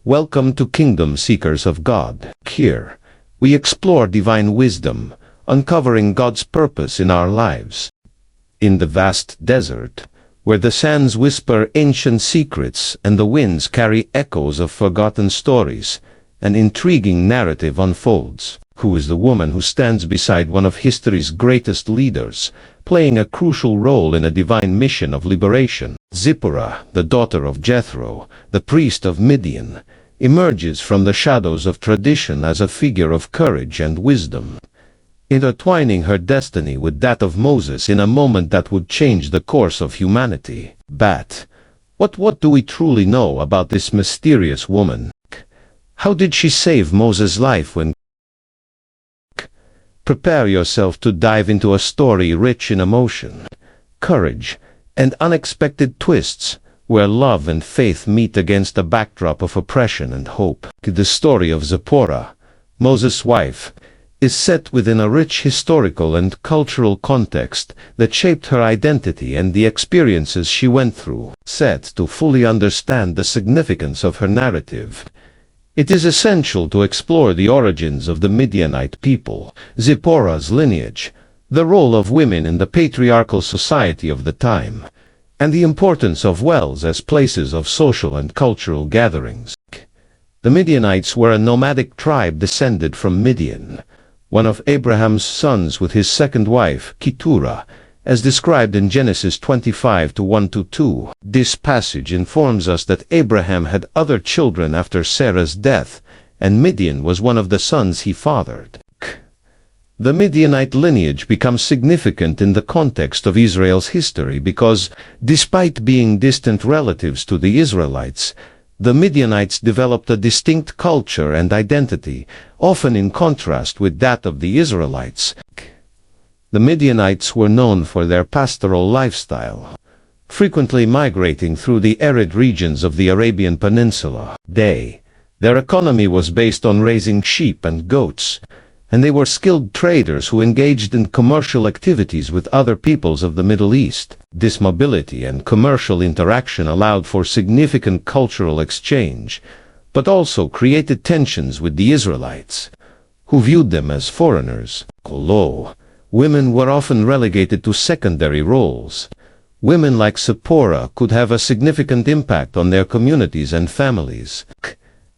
Welcome to Kingdom Seekers of God. Here, we explore divine wisdom, uncovering God's purpose in our lives. In the vast desert, where the sands whisper ancient secrets and the winds carry echoes of forgotten stories, an intriguing narrative unfolds. Who is the woman who stands beside one of history's greatest leaders, playing a crucial role in a divine mission of liberation? Zipporah, the daughter of Jethro, the priest of Midian, emerges from the shadows of tradition as a figure of courage and wisdom, intertwining her destiny with that of Moses in a moment that would change the course of humanity. But what do we truly know about this mysterious woman? How did she save Moses' life when? Prepare yourself to dive into a story rich in emotion, courage, and unexpected twists, where love and faith meet against a backdrop of oppression and hope. The story of Zipporah, Moses' wife, is set within a rich historical and cultural context that shaped her identity and the experiences she went through. Set to fully understand the significance of her narrative, it is essential to explore the origins of the Midianite people, Zipporah's lineage, the role of women in the patriarchal society of the time, and the importance of wells as places of social and cultural gatherings. The Midianites were a nomadic tribe descended from Midian, one of Abraham's sons with his second wife, Keturah, as described in Genesis 25:1-2. This passage informs us that Abraham had other children after Sarah's death, and Midian was one of the sons he fathered. The Midianite lineage becomes significant in the context of Israel's history because, despite being distant relatives to the Israelites, the Midianites developed a distinct culture and identity, often in contrast with that of the Israelites. The Midianites were known for their pastoral lifestyle, frequently migrating through the arid regions of the Arabian Peninsula. Their economy was based on raising sheep and goats, and they were skilled traders who engaged in commercial activities with other peoples of the Middle East. This mobility and commercial interaction allowed for significant cultural exchange, but also created tensions with the Israelites, who viewed them as foreigners. Women were often relegated to secondary roles. Women like Zipporah could have a significant impact on their communities and families.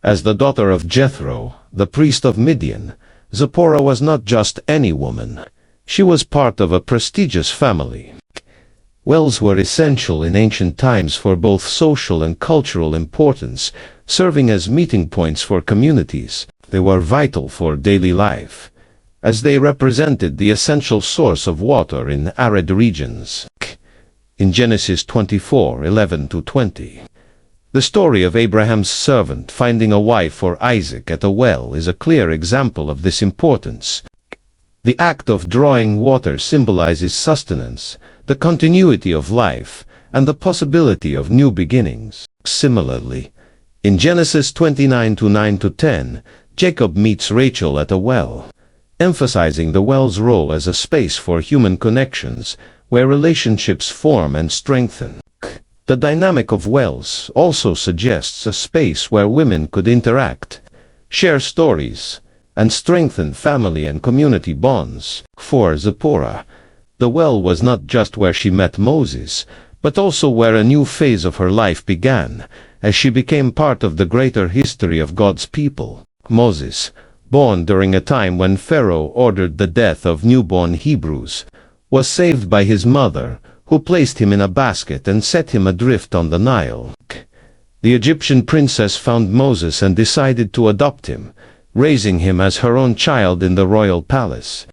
As the daughter of Jethro, the priest of Midian, Zipporah was not just any woman. She was part of a prestigious family. Wells were essential in ancient times for both social and cultural importance, serving as meeting points for communities. They were vital for daily life, as they represented the essential source of water in arid regions. In Genesis 24:11-20, the story of Abraham's servant finding a wife for Isaac at a well is a clear example of this importance. The act of drawing water symbolizes sustenance, the continuity of life, and the possibility of new beginnings. Similarly, in Genesis 29:9-10, Jacob meets Rachel at a well, emphasizing the well's role as a space for human connections, where relationships form and strengthen. The dynamic of wells also suggests a space where women could interact, share stories, and strengthen family and community bonds. For Zipporah, the well was not just where she met Moses, but also where a new phase of her life began, as she became part of the greater history of God's people. Moses, born during a time when Pharaoh ordered the death of newborn Hebrews, was saved by his mother, who placed him in a basket and set him adrift on the Nile. The Egyptian princess found Moses and decided to adopt him, raising him as her own child in the royal palace.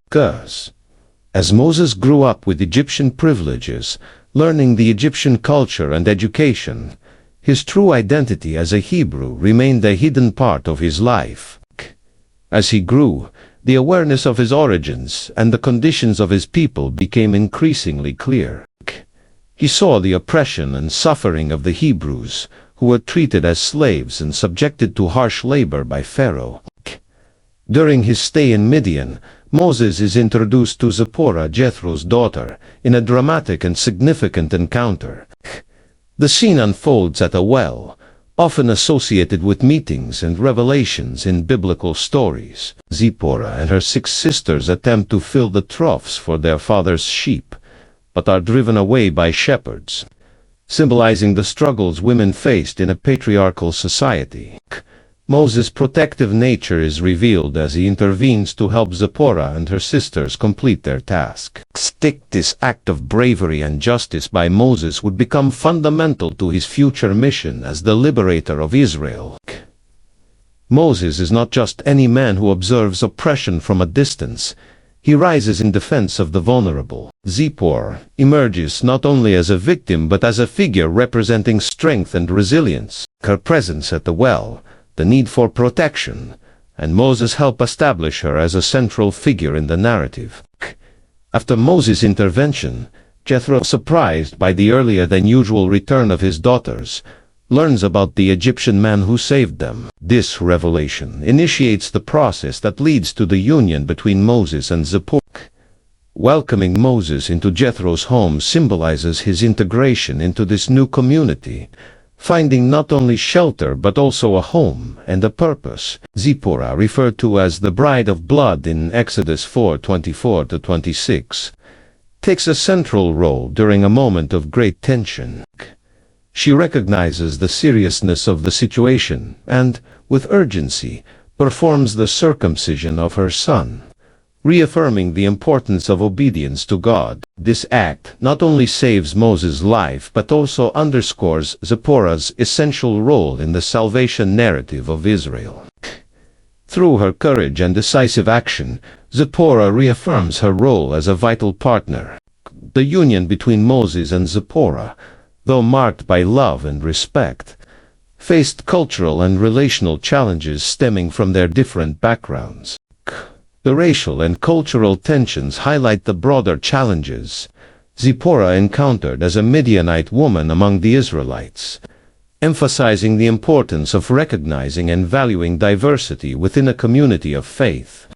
As Moses grew up with Egyptian privileges, learning the Egyptian culture and education, his true identity as a Hebrew remained a hidden part of his life. As he grew, the awareness of his origins and the conditions of his people became increasingly clear. He saw the oppression and suffering of the Hebrews, who were treated as slaves and subjected to harsh labor by Pharaoh. During his stay in Midian, Moses is introduced to Zipporah, Jethro's daughter, in a dramatic and significant encounter. The scene unfolds at a well, often associated with meetings and revelations in biblical stories. Zipporah and her 6 sisters attempt to fill the troughs for their father's sheep, but are driven away by shepherds, symbolizing the struggles women faced in a patriarchal society. Moses' protective nature is revealed as he intervenes to help Zipporah and her sisters complete their task. This act of bravery and justice by Moses would become fundamental to his future mission as the liberator of Israel. Moses is not just any man who observes oppression from a distance. He rises in defense of the vulnerable. Zipporah emerges not only as a victim but as a figure representing strength and resilience. Her presence at the well, the need for protection, and Moses help establish her as a central figure in the narrative. After Moses' intervention, Jethro, surprised by the earlier-than-usual return of his daughters, learns about the Egyptian man who saved them. This revelation initiates the process that leads to the union between Moses and Zipporah. Welcoming Moses into Jethro's home symbolizes his integration into this new community, finding not only shelter but also a home and a purpose. Zipporah, referred to as the Bride of Blood in Exodus 4:24-26, takes a central role during a moment of great tension. She recognizes the seriousness of the situation and, with urgency, performs the circumcision of her son, reaffirming the importance of obedience to God. This act not only saves Moses' life but also underscores Zipporah's essential role in the salvation narrative of Israel. Through her courage and decisive action, Zipporah reaffirms her role as a vital partner. The union between Moses and Zipporah, though marked by love and respect, faced cultural and relational challenges stemming from their different backgrounds. The racial and cultural tensions highlight the broader challenges Zipporah encountered as a Midianite woman among the Israelites, emphasizing the importance of recognizing and valuing diversity within a community of faith.